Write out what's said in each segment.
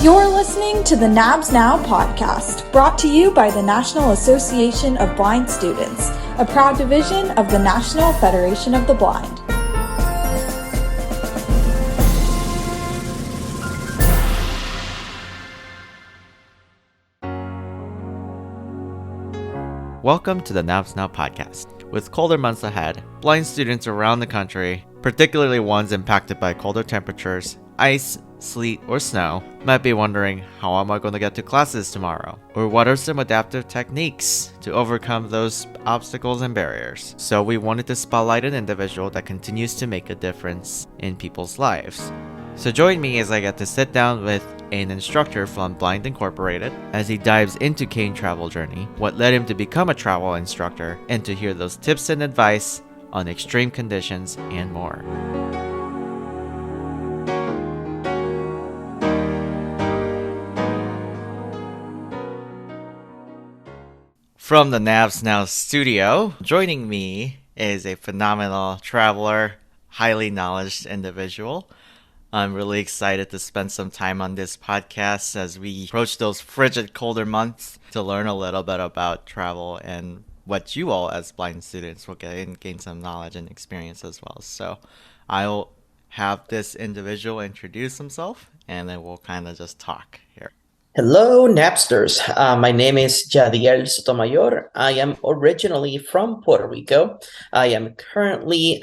You're listening to the NABS Now podcast, brought to you by the National Association of Blind Students, a proud division of the National Federation of the Blind. Welcome to the NABS Now podcast. With colder months ahead, blind students around the country, particularly ones impacted by colder temperatures, ice, sleet, or snow, might be wondering, how am I going to get to classes tomorrow? Or what are some adaptive techniques to overcome those obstacles and barriers? So we wanted to spotlight an individual that continues to make a difference in people's lives. So join me as I get to sit down with an instructor from Blind Incorporated as he dives into Kane travel journey, what led him to become a travel instructor, and to hear those tips and advice on extreme conditions and more. From the NABS Now studio, joining me is a phenomenal traveler, highly knowledgeable individual. I'm really excited to spend some time on this podcast as we approach those frigid, colder months to learn a little bit about travel and what you all as blind students will gain some knowledge and experience as well. So I'll have this individual introduce himself and then we'll kind of just talk here. Hello, Napsters. My name is Yadiel Sotomayor. I am originally from Puerto Rico. I am currently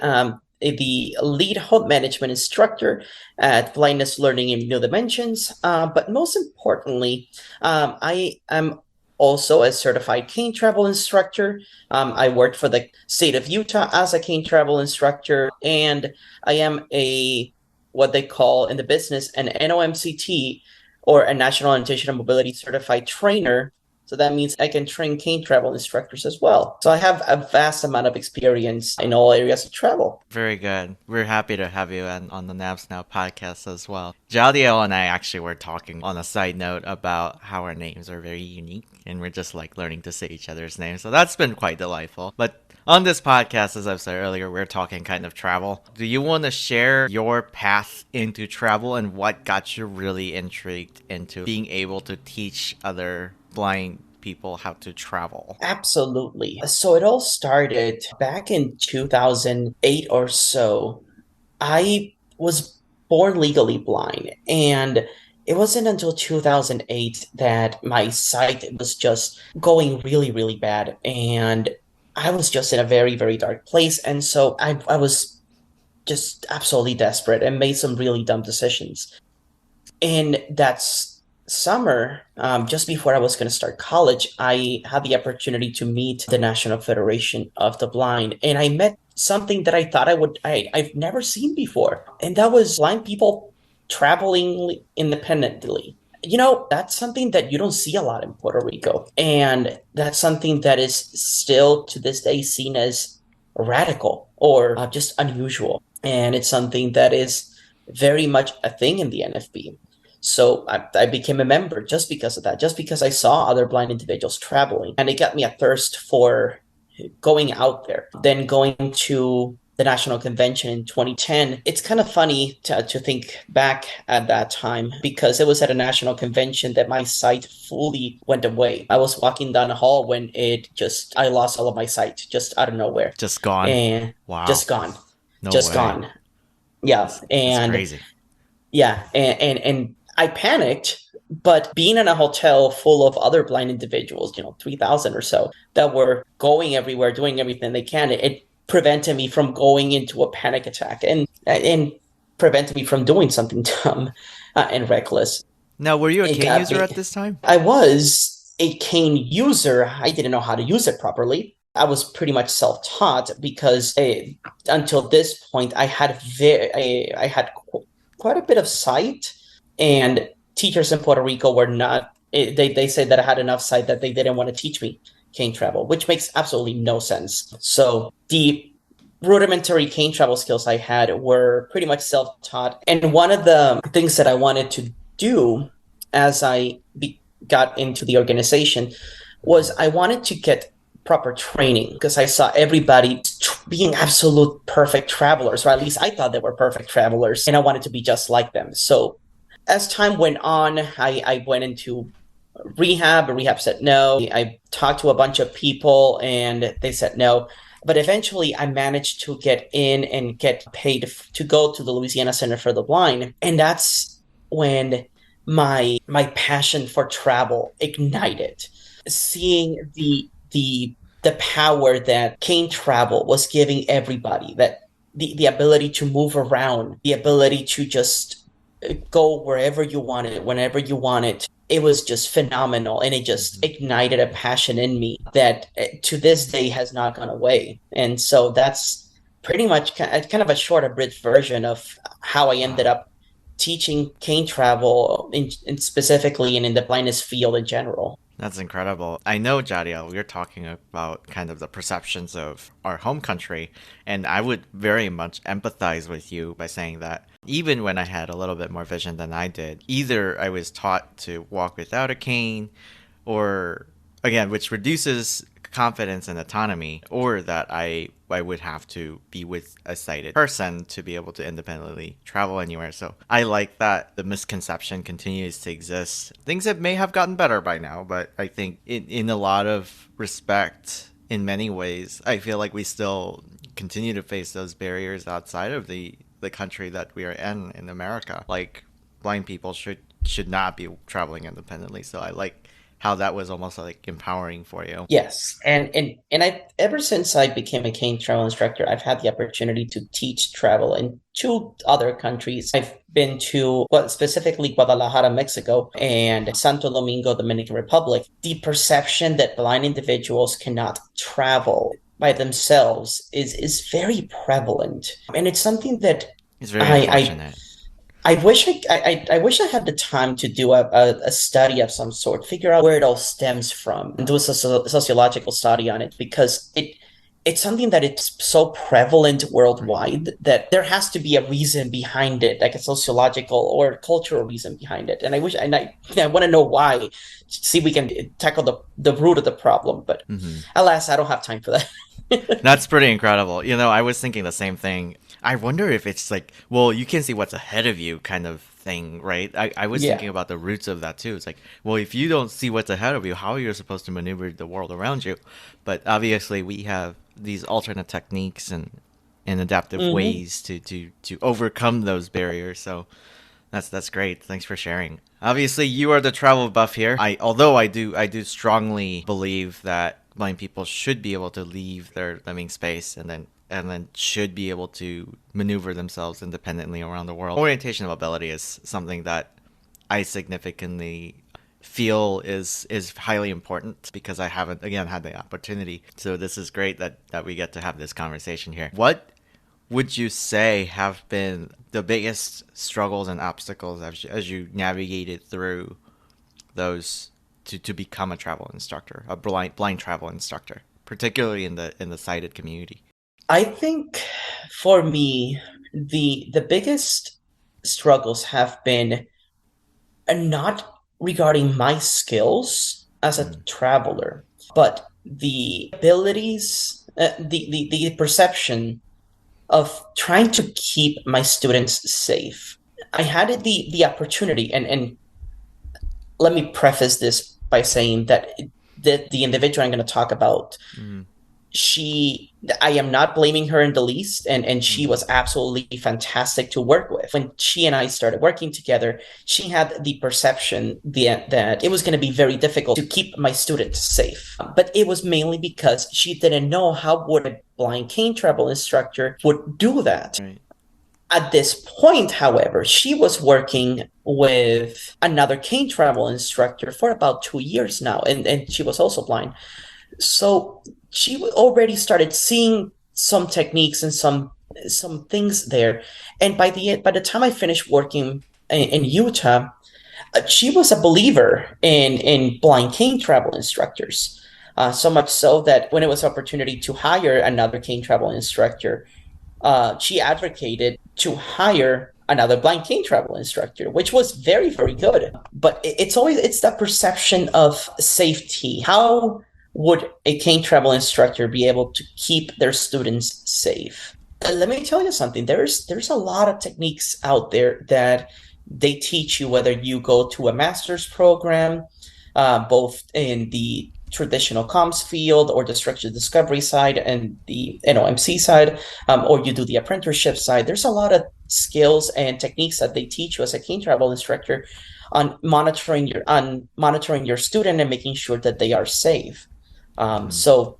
the lead home management instructor at Blindness Learning in New Dimensions. But most importantly, I am also a certified cane travel instructor. I worked for the state of Utah as a cane travel instructor, and I am what they call in the business an NOMCT, or a National Orientation and Mobility Certified Trainer. So that means I can train cane travel instructors as well. So I have a vast amount of experience in all areas of travel. Very good. We're happy to have you on the NABS Now podcast as well. Yadiel and I actually were talking on a side note about how our names are very unique and we're just like learning to say each other's names. So that's been quite delightful. But on this podcast, as I've said earlier, we're talking kind of travel. Do you want to share your path into travel and what got you really intrigued into being able to teach other blind people how to travel? Absolutely. So it all started back in 2008 or so. I was born legally blind, and it wasn't until 2008 that my sight was just going really, really bad. And I was just in a very, very dark place. And so I was just absolutely desperate and made some really dumb decisions. And that's summer, just before I was going to start college, I had the opportunity to meet the National Federation of the Blind. And I met something that I thought I've never seen before. And that was blind people traveling independently. You know, that's something that you don't see a lot in Puerto Rico. And that's something that is still to this day seen as radical or just unusual. And it's something that is very much a thing in the NFB. So I became a member just because of that, just because I saw other blind individuals traveling. And it got me a thirst for going out there, then going to the National Convention in 2010. It's kind of funny to think back at that time because it was at a national convention that my sight fully went away. I was walking down the hall when I lost all of my sight just out of nowhere. Just gone. And wow. Just gone. No just way. Gone. Yeah. And that's crazy. Yeah. And I panicked, but being in a hotel full of other blind individuals, 3,000 or so, that were going everywhere, doing everything they can, it prevented me from going into a panic attack and prevented me from doing something dumb and reckless. Now, were you a cane user at this time? I was a cane user. I didn't know how to use it properly. I was pretty much self-taught because until this point, I had quite a bit of sight, and teachers in Puerto Rico were not. They said that I had enough sight that they didn't want to teach me cane travel, which makes absolutely no sense. So the rudimentary cane travel skills I had were pretty much self-taught. And one of the things that I wanted to do as I got into the organization was I wanted to get proper training because I saw everybody being absolute perfect travelers, or at least I thought they were perfect travelers, and I wanted to be just like them. So as time went on, I went into rehab. Rehab said no. I talked to a bunch of people and they said no. But eventually, I managed to get in and get paid to go to the Louisiana Center for the Blind, and that's when my passion for travel ignited. Seeing the power that cane travel was giving everybody, that the ability to move around, the ability to just go wherever you want it, whenever you want it. It was just phenomenal, and it just Mhm. ignited a passion in me that to this day has not gone away. And so that's pretty much kind of a short abridged version of how I ended Wow. up teaching cane travel in specifically and in the blindness field in general. That's incredible. I know, Jadiel, we're talking about kind of the perceptions of our home country, and I would very much empathize with you by saying that even when I had a little bit more vision than I did, either I was taught to walk without a cane, or again, which reduces confidence and autonomy, or that I would have to be with a sighted person to be able to independently travel anywhere. So I like that the misconception continues to exist. Things that may have gotten better by now, but I think in a lot of respect, in many ways, I feel like we still continue to face those barriers outside of the country that we are in America. Like blind people should not be traveling independently. So I like how that was almost like empowering for you. Yes, and I ever since I became a cane travel instructor, I've had the opportunity to teach travel in two other countries. I've been to, well, specifically Guadalajara, Mexico, and Santo Domingo, Dominican Republic. The perception that blind individuals cannot travel by themselves is very prevalent, and it's something that It's very I unfortunate. I wish I wish I had the time to do a study of some sort, figure out where it all stems from, and do a sociological study on it because it's something that it's so prevalent Right. worldwide that there has to be a reason behind it, like a sociological or cultural reason behind it. And I wish and I want to know why, see if we can tackle the root of the problem. But Hmm. alas, I don't have time for that. That's pretty incredible. I was thinking the same thing. I wonder if it's like, well, you can see what's ahead of you kind of thing, right? I was Yeah. thinking about the roots of that too. It's like, well, if you don't see what's ahead of you, how are you supposed to maneuver the world around you? But obviously, we have these alternate techniques and adaptive Hmm. ways to overcome those barriers. So that's great. Thanks for sharing. Obviously, you are the travel buff here. Although I do strongly believe that blind people should be able to leave their living space and then should be able to maneuver themselves independently around the world. Orientation of ability is something that I significantly feel is highly important because I haven't again had the opportunity. So this is great that we get to have this conversation here. What would you say have been the biggest struggles and obstacles as you navigated through those to become a travel instructor, a blind travel instructor, particularly in the sighted community? I think for me, the biggest struggles have been not regarding my skills as a Mm, traveler, but the abilities, the perception of trying to keep my students safe. I had the opportunity, and let me preface this by saying that the individual I'm going to talk about, mm, she I am not blaming her in the least, and she mm, was absolutely fantastic to work with. When she and I started working together, she had the perception that it was going to be very difficult to keep my students safe, but it was mainly because she didn't know how would a blind cane travel instructor would do that. right. At this point, however, she was working with another cane travel instructor for about 2 years now, and she was also blind. So she already started seeing some techniques and some things there. And by the time I finished working in Utah, she was a believer in blind cane travel instructors. So much so that when it was opportunity to hire another cane travel instructor, she advocated to hire another blind cane travel instructor, which was very, very good. But it's that perception of safety. How would a cane travel instructor be able to keep their students safe? Let me tell you something. There's a lot of techniques out there that They teach you whether you go to a master's program, both in the traditional comms field or the structure discovery side and the NOMC side, or you do the apprenticeship side. There's a lot of skills and techniques that they teach you as a cane travel instructor on monitoring your student and making sure that they are safe. Mhm.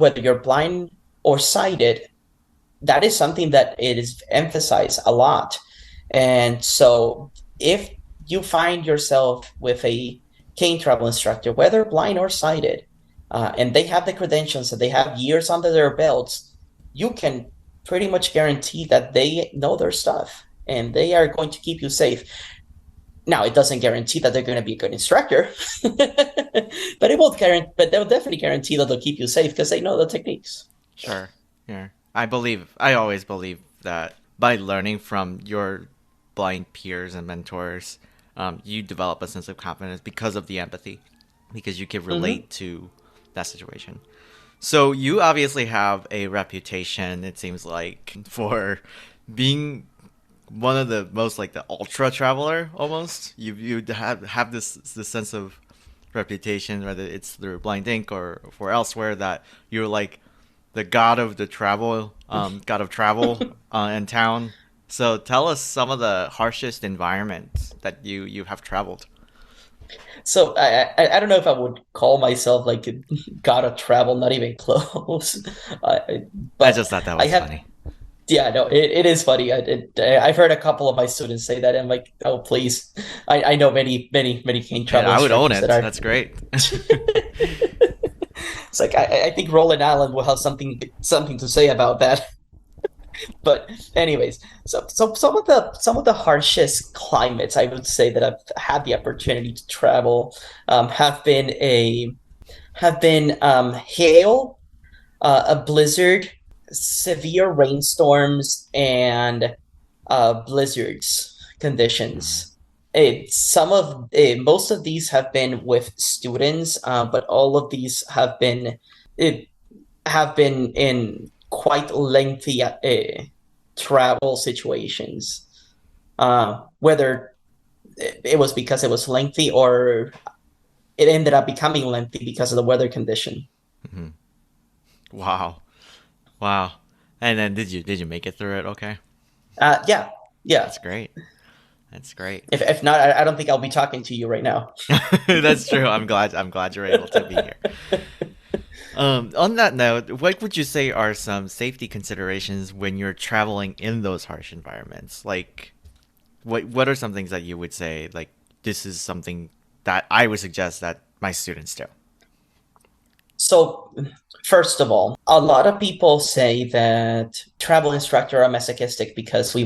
Whether you're blind or sighted, that is something that it is emphasized a lot. And so if you find yourself with a cane travel instructor, whether blind or sighted, and they have the credentials and they have years under their belts, you can pretty much guarantee that they know their stuff and they are going to keep you safe. Now, it doesn't guarantee that they're going to be a good instructor, but they'll definitely guarantee that they'll keep you safe because they know the techniques. Sure. Yeah. I always believe that by learning from your blind peers and mentors, you develop a sense of confidence because of the empathy, because you can Mm-hmm. relate to that situation. So you obviously have a reputation, it seems like, for being one of the most like the ultra traveler almost. You have this sense of reputation, whether it's through Blind Ink or for elsewhere, that you're like the god of the travel, god of travel in town. So tell us some of the harshest environments that you have traveled. So I don't know if I would call myself like a god of travel, not even close. I But just thought that I was have, funny. yeah, no, it is funny. I've heard a couple of my students say that, and I'm like, oh, please. I know many cane And travel I would own instructors that it. are. That's great. It's like I think Roland Allen will have something to say about that. But anyways, so some of the harshest climates I would say that I've had the opportunity to travel have been hail, a blizzard, severe rainstorms, and blizzards Mhm. conditions. Most of these have been with students, but all of these it, have been in quite lengthy travel situations. Whether it was because it was lengthy or it ended up becoming lengthy because of the weather condition. Mhm. Wow. Wow. And then did you make it through it? Okay. Yeah, yeah. That's great. That's great. If not, I don't think I'll be talking to you right now. That's true. I'm glad you're able to be here. On that note, what would you say are some safety considerations when you're traveling in those harsh environments? Like, what are some things that you would say, like, this is something that I would suggest that my students do? So, first of all, a lot of people say that travel instructor are masochistic because we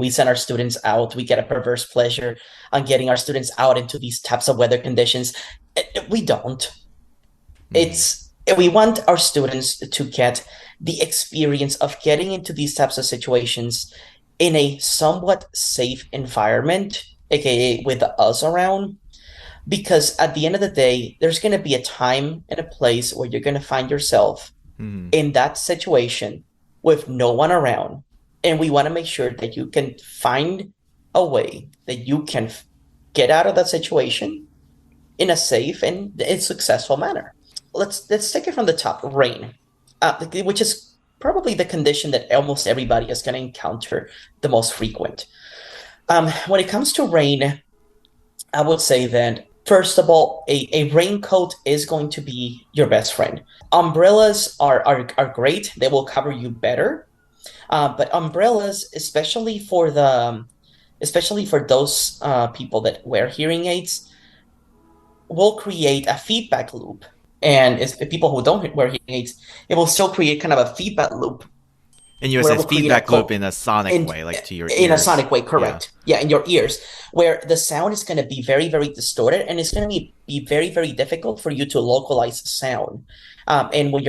send our students out, we get a perverse pleasure on getting our students out into these types of weather conditions. We don't. Hmm. We want our students to get the experience of getting into these types of situations in a somewhat safe environment, aka with us around, because at the end of the day, there's going to be a time and a place where you're going to find yourself Hmm. in that situation with no one around. And we want to make sure that you can find a way that you can get out of that situation in a safe and successful manner. Let's take it from the top. Rain, which is probably the condition that almost everybody is going to encounter the most frequent. When it comes to rain, I would say that first of all, a raincoat is going to be your best friend. Umbrellas are great; they will cover you better. But umbrellas, especially for those people that wear hearing aids, will create a feedback loop. And it's people who don't wear hearing aids, it will still create kind of a feedback loop And you where it says will create a feedback loop co in a sonic in way, like to your in a ears. sonic way, Yeah. correct? Yeah, in your ears, where the sound is going to be very, very distorted, and it's going to be very, very difficult for you to localize sound. And when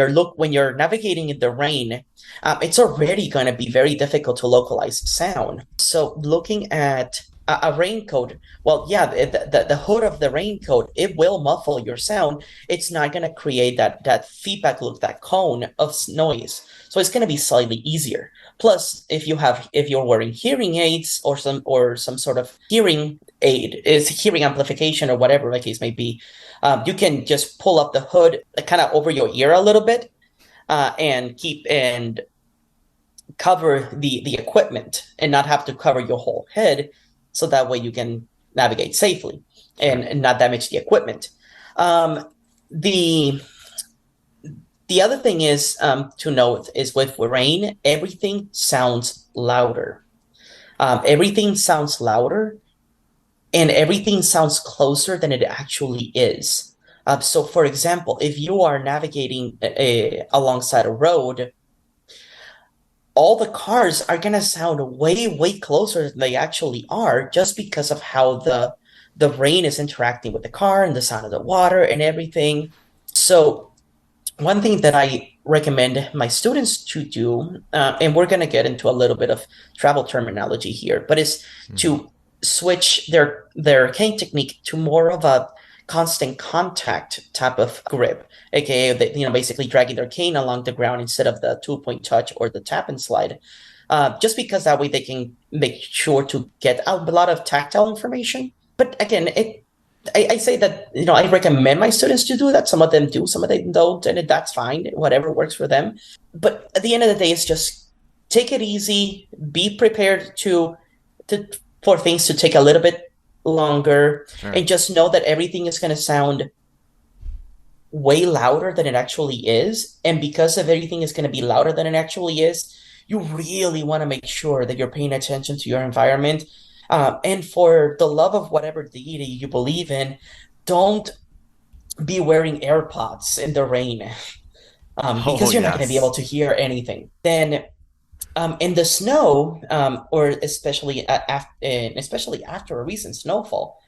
you're navigating in the rain, it's already going to be very difficult to localize sound. So looking at a raincoat, well, yeah, the hood of the raincoat, it will muffle your sound. It's not going to create that feedback loop, that cone of noise. So it's going to be slightly easier. Plus, if you're wearing hearing aids or some sort of hearing aid, is hearing amplification or whatever the case may be, you can just pull up the hood kind of over your ear a little bit, and cover the equipment and not have to cover your whole head, so that way you can navigate safely and not damage the equipment. The the other thing is, to note is, with rain, everything sounds louder. Everything sounds louder, and everything sounds closer than it actually is. So, for example, if you are navigating alongside a road, all the cars are gonna sound way, way closer than they actually are, just because of how the rain is interacting with the car and the sound of the water and everything. So one thing that I recommend my students to do, and we're going to get into a little bit of travel terminology here, but is to switch their cane technique to more of a constant contact type of grip, aka basically dragging their cane along the ground instead of the 2-point touch or the tap and slide. Just because that way they can make sure to get out a lot of tactile information. But again, I say that, I recommend my students to do that. Some of them do, some of them don't, and that's fine. Whatever works for them. But at the end of the day, it's just take it easy. Be prepared for things to take a little bit longer, and just know that everything is going to sound way louder than it actually is. And because of everything is going to be louder than it actually is, you really want to make sure that you're paying attention to your environment. And for the love of whatever deity you believe in, don't be wearing AirPods in the rain, because you're not going to be able to hear anything. Then in the snow, or especially after a recent snowfall,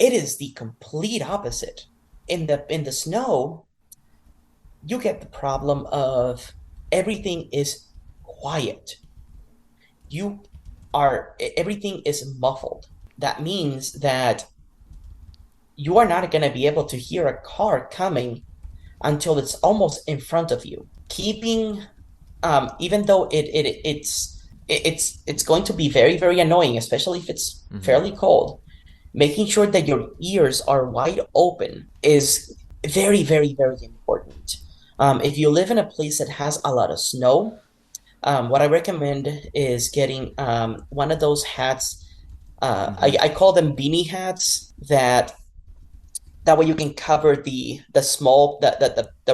it is the complete opposite. In the snow, you get the problem of everything is quiet. Everything is muffled. That means that you are not going to be able to hear a car coming until it's almost in front of you. Keeping, even though it's going to be very, very annoying, especially if it's fairly cold, making sure that your ears are wide open is very, very, very important. If you live in a place that has a lot of snow, what I recommend is getting one of those hats. I call them beanie hats. That way you can cover the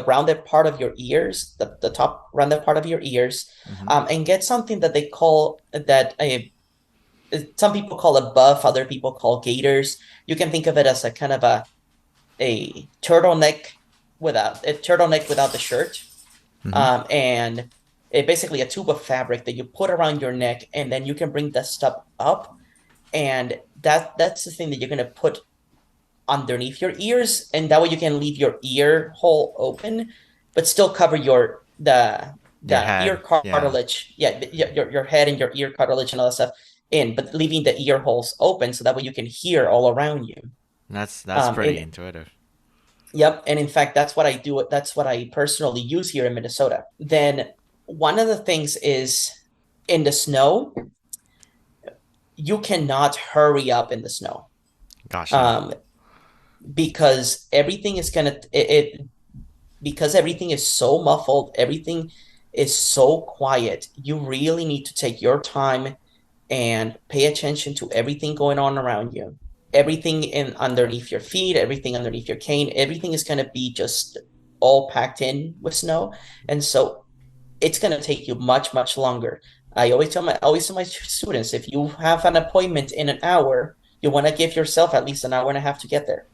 rounded part of your ears, the top rounded part of your ears, and get something that they call some people call it buff, other people call gaiters. You can think of it as a kind of a turtleneck without the shirt, and basically a tube of fabric that you put around your neck, and then you can bring that stuff up, and that's the thing that you're going to put underneath your ears, and that way you can leave your ear hole open, but still cover the ear cartilage, your head and your ear cartilage and all that stuff in, but leaving the ear holes open, so that way you can hear all around you. That's pretty intuitive. Yep, and in fact, that's what I do. That's what I personally use here in Minnesota. Then one of the things is, in the snow, you cannot hurry up in the snow. Gosh. Because everything is because everything is so muffled, everything is so quiet. You really need to take your time and pay attention to everything going on around you. Everything underneath your feet, everything underneath your cane, everything is going to be just all packed in with snow, and so it's going to take you much, much longer. I always tell my students, if you have an appointment in an hour, you want to give yourself at least an hour and a half to get there.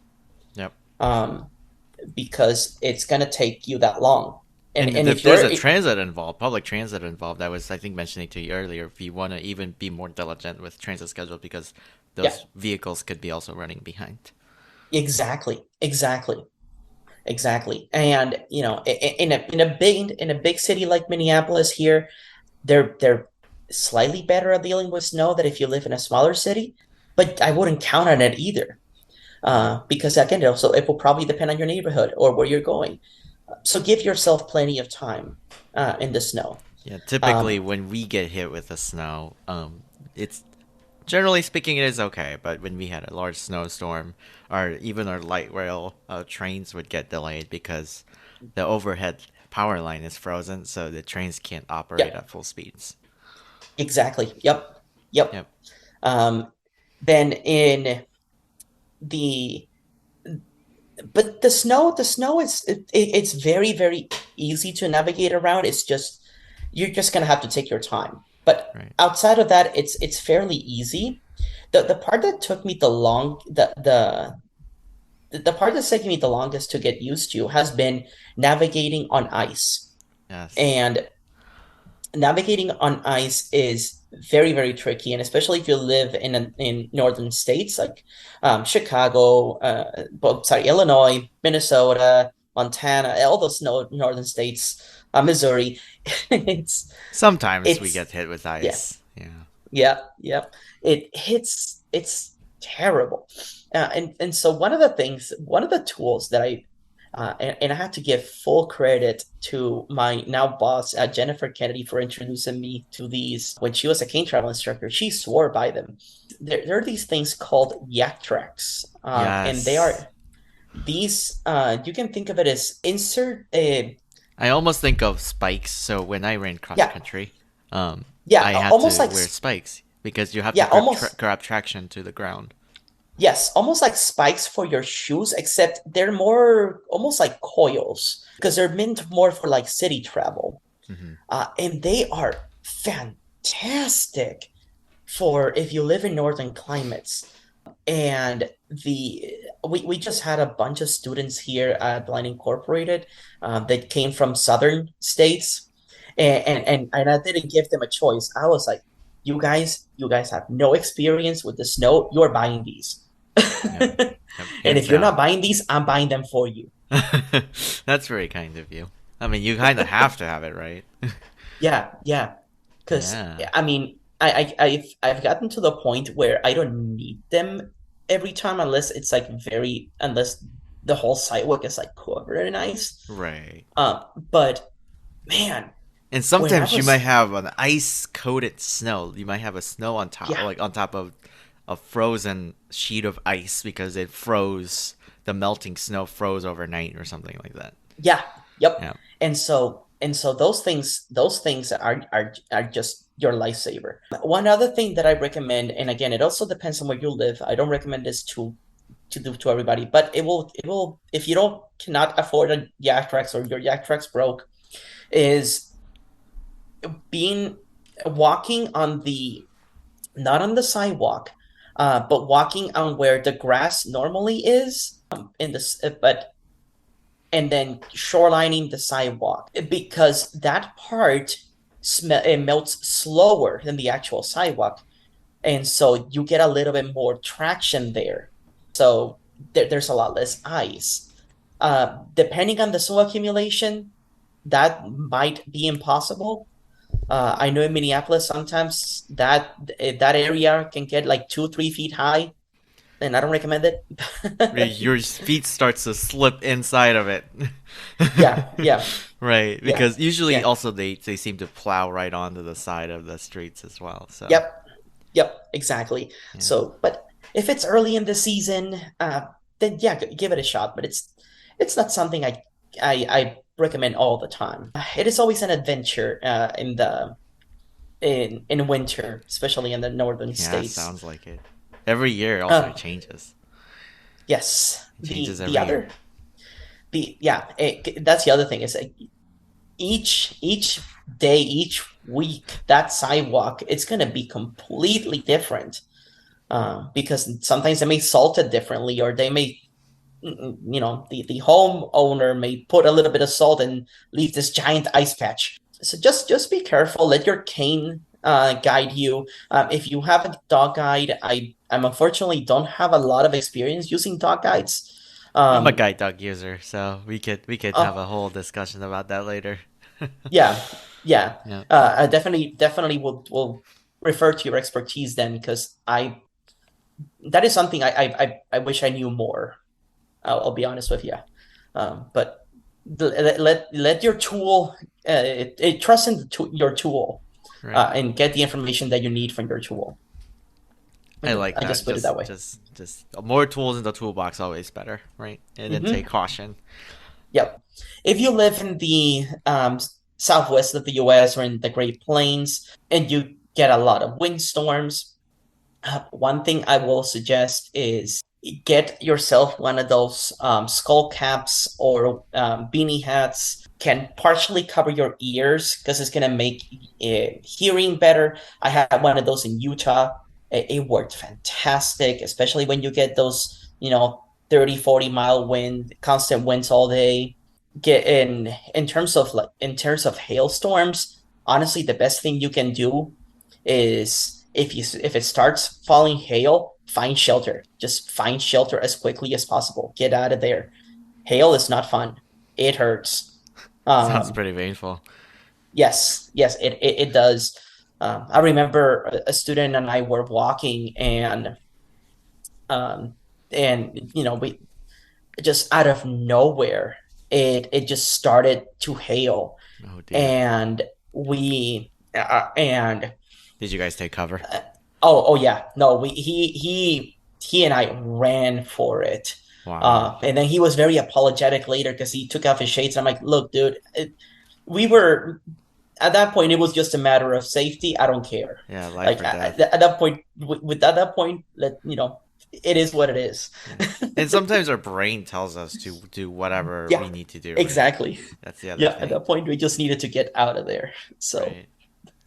Yep. Because it's going to take you that long. And if there's a transit involved, public transit involved, I was, I think, mentioning to you earlier, if you want to even be more diligent with transit schedule, because those vehicles could be also running behind. Exactly. And in a big city like Minneapolis here, they're slightly better at dealing with snow than if you live in a smaller city, but I wouldn't count on it either, because again, it will probably depend on your neighborhood or where you're going. So give yourself plenty of time in the snow. Yeah, Um, typically when we get hit with the snow, it's generally speaking it is okay, but when we had a large snowstorm, or even our light rail trains would get delayed because the overhead power line is frozen, so the trains can't operate yep, at full speeds. exactly. Yep, yep. Yep. Um, then in the but the snow is it's very, very easy to navigate around. It's just you're just gonna have to take your time. But Right. outside of that, it's fairly easy. The part that took me the part that's taking me the longest to get used to has been navigating on ice. Yes. And navigating on ice is very, very tricky, and especially if you live in northern states like Chicago, Illinois, Minnesota, Montana, all those northern states, Missouri. it's Sometimes we it's get hit with yeah, ice. Yeah. yeah. It's terrible. And so one of the tools that and I have to give full credit to my now boss, Jennifer Kennedy, for introducing me to these when she was a cane travel instructor. She swore by them. There are these things called yak tracks, and they Yes. are these. You can think of it as insert. I almost think of spikes. So when I ran cross Yeah, country, yeah, I had almost to like wear spikes because you have to yeah, almost grab traction to the ground. yes, almost like spikes for your shoes, except they're more almost like coils because they're meant more for like city travel. Hmm. And they are fantastic for if you live in northern climates. And we just had a bunch of students here at Blind Incorporated that came from southern states, and I didn't give them a choice. I was like, you guys have no experience with the snow. You're buying these, Yep. and Yep. Hands if you're down. not buying these, I'm buying them for you. That's very kind of you. I mean, you kind of have to have it, right? Yeah, yeah. Because Yeah. I mean, I've gotten to the point where I don't need them every time unless it's like unless the whole sidewalk is like covered in ice. Right. But man, And when I sometimes you might was have an ice coated snow. You might have a snow on top, yeah, like on top of a frozen sheet of ice because it froze. The melting snow froze overnight or something like that. yeah, yep. Yeah. And so those things are just your lifesaver. One other thing that I recommend, and again, it also depends on where you live. I don't recommend this to do to everybody, but it will if you don't cannot afford a yak tracks or your yak tracks broke, is being walking on the not on the sidewalk, but walking on where the grass normally is in this, but and then shorelining the sidewalk because that part it melts slower than the actual sidewalk, and so you get a little bit more traction there. So there's a lot less ice. Depending on the snow accumulation, that might be impossible. I know in Minneapolis sometimes that area can get like 2, 3 feet high, and I don't recommend it. Your feet starts to slip inside of it. Yeah, yeah, Right, yeah, because usually yeah. also they seem to plow right onto the side of the streets as well. So Yep, yep, exactly. yeah, So, but if it's early in the season, then yeah, give it a shot. But it's not something I recommend all the time. It is always an adventure in winter, especially in the northern yeah, states. sounds like it. Every year also Um, it changes. yes, It changes the every year. other the yeah, that's the other thing is like each day, each week, that sidewalk it's gonna be completely different. Because sometimes they may salt it differently, or they may, the homeowner may put a little bit of salt and leave this giant ice patch. So just be careful. Let your cane guide you. If you have a dog guide, I'm unfortunately don't have a lot of experience using dog guides. I'm a Um, guide dog user, so we could have oh a whole discussion about that later. yeah, yeah. Yeah. I definitely will refer to your expertise then, because I that is something I wish I knew more. I'll be honest with you. But let your tool trust in your tool, Right. and get the information that you need from your tool. I like I that. just put it that way. Just more tools in the toolbox, always better, right? And then take Hmm. caution. Yep. If you live in the southwest of the US or in the Great Plains and you get a lot of windstorms, one thing I will suggest is get yourself one of those skull caps or beanie hats. Can partially cover your ears because it's gonna make hearing better. I had one of those in Utah. It worked fantastic, especially when you get those, 30, 40 mile wind, constant winds all day. Get in terms of hailstorms, honestly, the best thing you can do is if it starts falling hail, find shelter. Just find shelter as quickly as possible. Get out of there. Hail is not fun. It hurts. Sounds Um, pretty painful. yes, it does. I remember a student and I were walking um, and we just out of nowhere it just started to hail, Oh dear. and we and Did you guys take cover? Uh, oh yeah, no, he and I ran for it. Wow. And then he was very apologetic later because he took off his shades. I'm like, look, dude, we were at that point. It was just a matter of safety. I don't care. Yeah, life Like or death. at that point, at that point, it is what it is. Yeah. And sometimes our brain tells us to do whatever we Yeah, need to do, right? exactly. That's the other Yeah, at thing, that point, we just needed to get out of there. So right?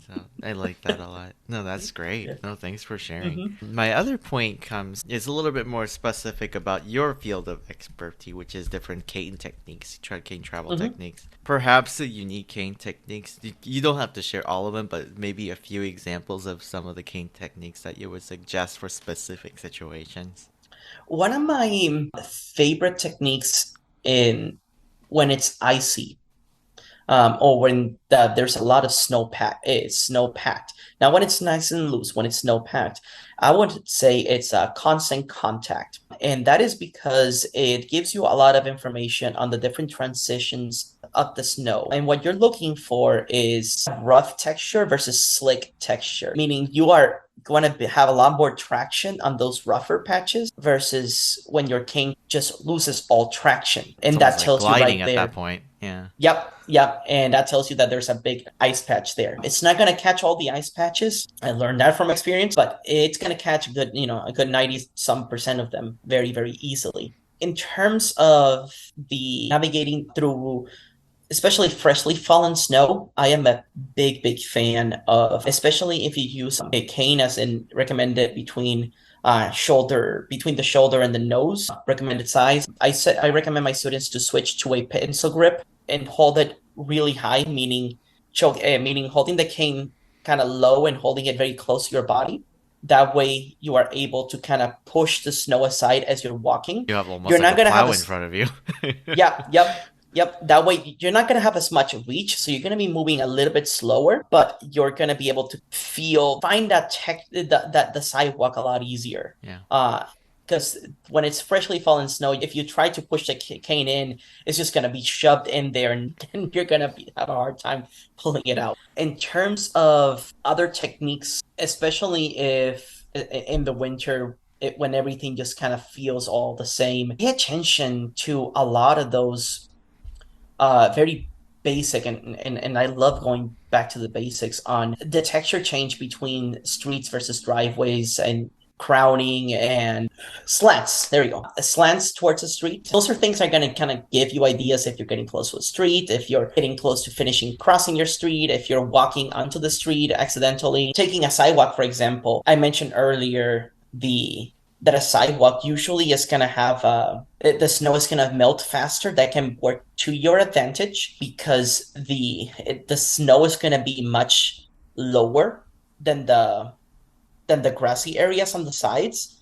So I like that a lot. No, that's yeah. great. No, thanks for sharing. Hmm. My other point comes is a little bit more specific about your field of expertise, which is different cane techniques, cane travel Hmm. techniques. Perhaps the unique cane techniques. You don't have to share all of them, but maybe a few examples of some of the cane techniques that you would suggest for specific situations. One of my favorite techniques in when it's icy, or when there's a lot of snow packed. Now, when it's nice and loose, when it's snow packed, I would say it's a constant contact, and that is because it gives you a lot of information on the different transitions of the snow. And what you're looking for is rough texture versus slick texture, meaning you are going to have a lot more traction on those rougher patches versus when your cane just loses all traction, It's and almost that like tells you gliding right at that there. point. Yeah. Yep. And that tells you that there's a big ice patch there. It's not going to catch all the ice patches. I learned that from experience, but it's going to catch a good 90 some percent of them very, very easily. In terms of the navigating through, especially freshly fallen snow, I am a big fan of, especially if you use a cane as in recommended between the shoulder and the nose, recommended size. I recommend my students to switch to a pencil grip and hold it really high, meaning holding the cane kind of low and holding it very close to your body. That way, you are able to kind of push the snow aside as you're walking. You have almost You're like not a gonna have plow a in front of you. Yeah, yep. That way, you're not gonna have as much reach, so you're gonna be moving a little bit slower, but you're gonna be able to find that the sidewalk a lot easier. Yeah. Because when it's freshly fallen snow, if you try to push the cane in, it's just gonna be shoved in there, and then you're gonna have a hard time pulling it out. In terms of other techniques, especially if in the winter, when everything just kind of feels all the same, pay attention to a lot of those very basic, and I love going back to the basics on the texture change between streets versus driveways and crowning and slants. There you go. Slants towards the street. Those are things that are going to kind of give you ideas if you're getting close to a street, if you're getting close to finishing crossing your street, if you're walking onto the street accidentally. Taking a sidewalk, for example, I mentioned earlier that a sidewalk usually is going to have the snow is going to melt faster. That can work to your advantage because the snow is going to be much lower than the grassy areas on the sides.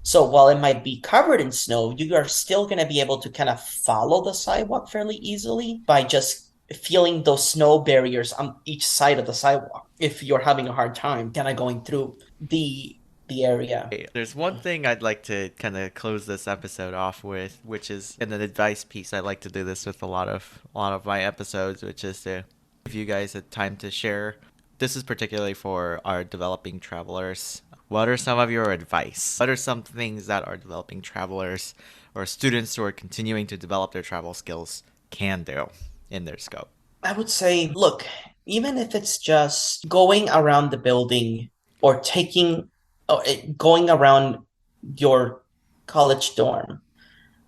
So while it might be covered in snow, you are still going to be able to kind of follow the sidewalk fairly easily by just feeling those snow barriers on each side of the sidewalk. If you're having a hard time kind of going through the the area. Hey, there's one thing I'd like to kind of close this episode off with, which is in an advice piece. I like to do this with a lot of my episodes, which is to give you guys a time to share. This is particularly for our developing travelers. What are some of your advice? What are some things that our developing travelers or students who are continuing to develop their travel skills can do in their scope? I would say, look, even if it's just going around the building or going around your college dorm,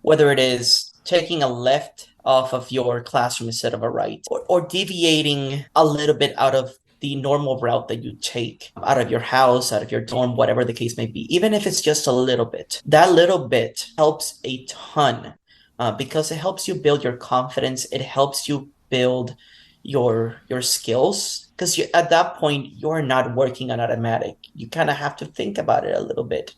whether it is taking a left off of your classroom instead of a right, or deviating a little bit out of the normal route that you take out of your house, out of your dorm, whatever the case may be, even if it's just a little bit, that little bit helps a ton because it helps you build your confidence. It helps you build your skills because at that point you're not working on automatic. You kind of have to think about it a little bit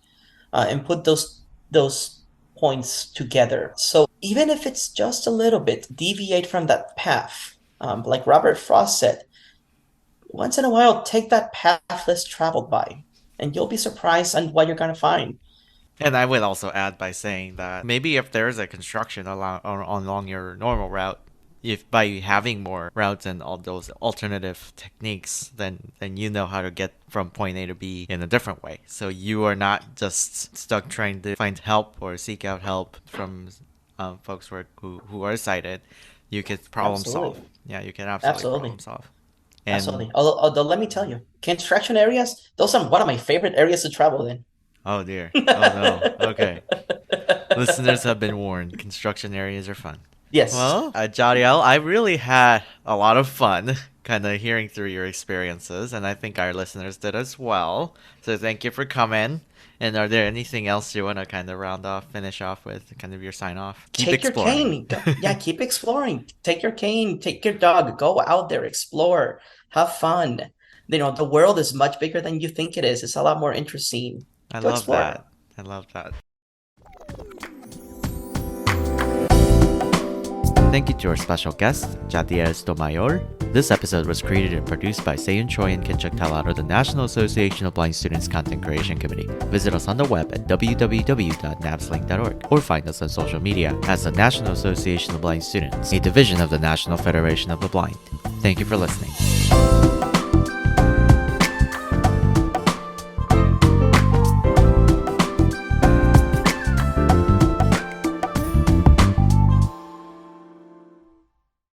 and put those points together. So even if it's just a little bit, deviate from that path. Like Robert Frost said, once in a while, take that path less traveled by, and you'll be surprised on what you're gonna find. And I would also add by saying that maybe if there's a construction along your normal route, if by having more routes and all those alternative techniques, then you know how to get from point A to B in a different way. So you are not just stuck trying to find help or seek out help from folks who are sighted. You can problem solve. Yeah, you can absolutely problem solve. And Absolutely. Although, let me tell you, construction areas, those are one of my favorite areas to travel in. Oh dear. Oh no. Okay. Listeners have been warned. Construction areas are fun. Yes. Well, Jadiel, I really had a lot of fun kind of hearing through your experiences, and I think our listeners did as well. So thank you for coming. And are there anything else you want to kind of finish off with, kind of your sign off? Keep exploring. Your cane. Yeah, keep exploring. Take your cane, take your dog, go out there, explore, have fun. The world is much bigger than you think it is. It's a lot more interesting. I love that. I love that. Thank you to our special guest, Yadiel Sotomayor. This episode was created and produced by Seyoon, Choi, and Kinshuk Tella of the National Association of Blind Students Content Creation Committee. Visit us on the web at www.nabslink.org or find us on social media as the National Association of Blind Students, a division of the National Federation of the Blind. Thank you for listening.